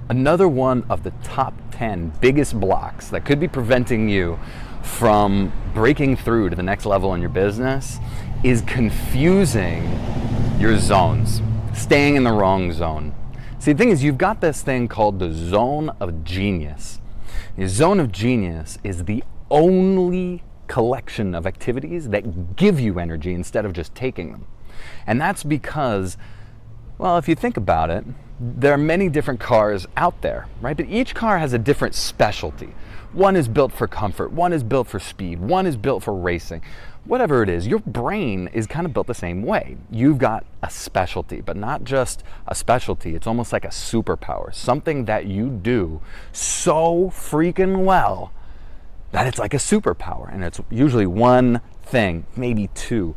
Another one of the top 10 biggest blocks that could be preventing you from breaking through to the next level in your business is confusing your zones, staying in the wrong zone. See, the thing is, you've got this thing called the zone of genius. The zone of genius is the only collection of activities that give you energy instead of just taking them. And that's because, well, if you think about it, there are many different cars out there, right? But each car has a different specialty. One is built for comfort, one is built for speed, one is built for racing. Whatever it is, your brain is kind of built the same way. You've got a specialty, but not just a specialty. It's almost like a superpower, something that you do so freaking well that it's like a superpower. And it's usually one thing, maybe two.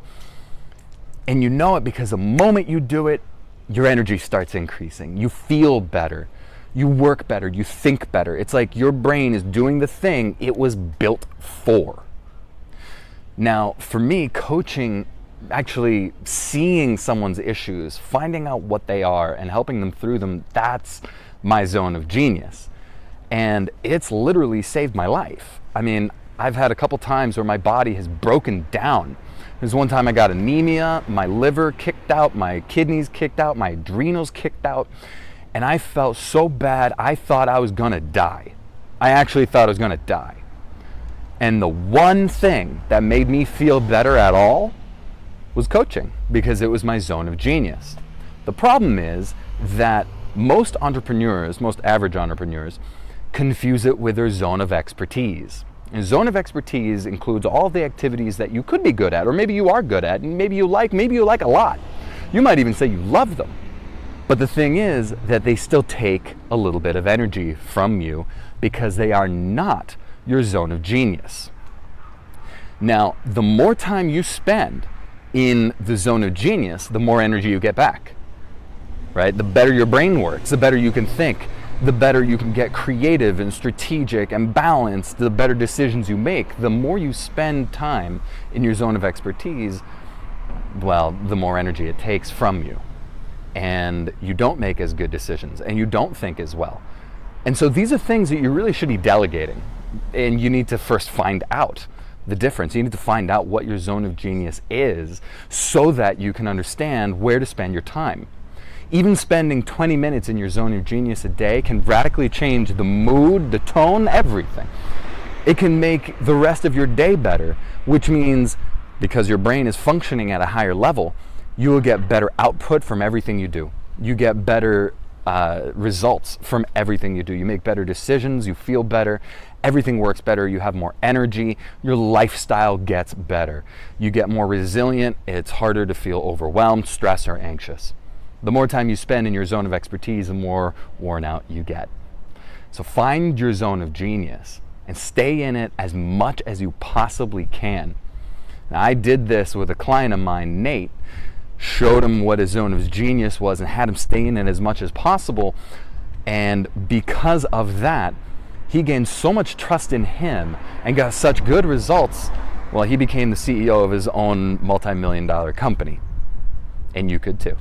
And you know it because the moment you do it, your energy starts increasing. You feel better. You work better. You think better. It's like your brain is doing the thing it was built for. Now, for me, coaching, actually seeing someone's issues, finding out what they are and helping them through them, that's my zone of genius. And it's literally saved my life. I mean, I've had a couple times where my body has broken down. There's one time I got anemia, my liver kicked out, my kidneys kicked out, my adrenals kicked out, and I felt so bad I thought I was gonna die. I actually thought I was gonna die. And the one thing that made me feel better at all was coaching, because it was my zone of genius. The problem is that most entrepreneurs, most average entrepreneurs, confuse it with their zone of expertise. And zone of expertise includes all the activities that you could be good at, or maybe you are good at, and maybe you like a lot. You might even say you love them. But the thing is that they still take a little bit of energy from you because they are not your zone of genius. Now, the more time you spend in the zone of genius, the more energy you get back, right? The better your brain works, the better you can think, the better you can get creative and strategic and balanced, the better decisions you make. The more you spend time in your zone of expertise, well, the more energy it takes from you. And you don't make as good decisions, and you don't think as well. And so these are things that you really should be delegating. And you need to first find out the difference. You need to find out what your zone of genius is so that you can understand where to spend your time. Even spending 20 minutes in your zone of genius a day can radically change the mood, the tone, everything. It can make the rest of your day better, which means because your brain is functioning at a higher level, you will get better output from everything you do. You get better results from everything you do. You make better decisions, you feel better, everything works better, you have more energy, your lifestyle gets better. You get more resilient, it's harder to feel overwhelmed, stressed, or anxious. The more time you spend in your zone of expertise, the more worn out you get. So find your zone of genius and stay in it as much as you possibly can. Now, I did this with a client of mine, Nate, showed him what his zone of genius was and had him stay in it as much as possible. And because of that, he gained so much trust in him and got such good results. Well, he became the CEO of his own multi-million-dollar company. And you could too.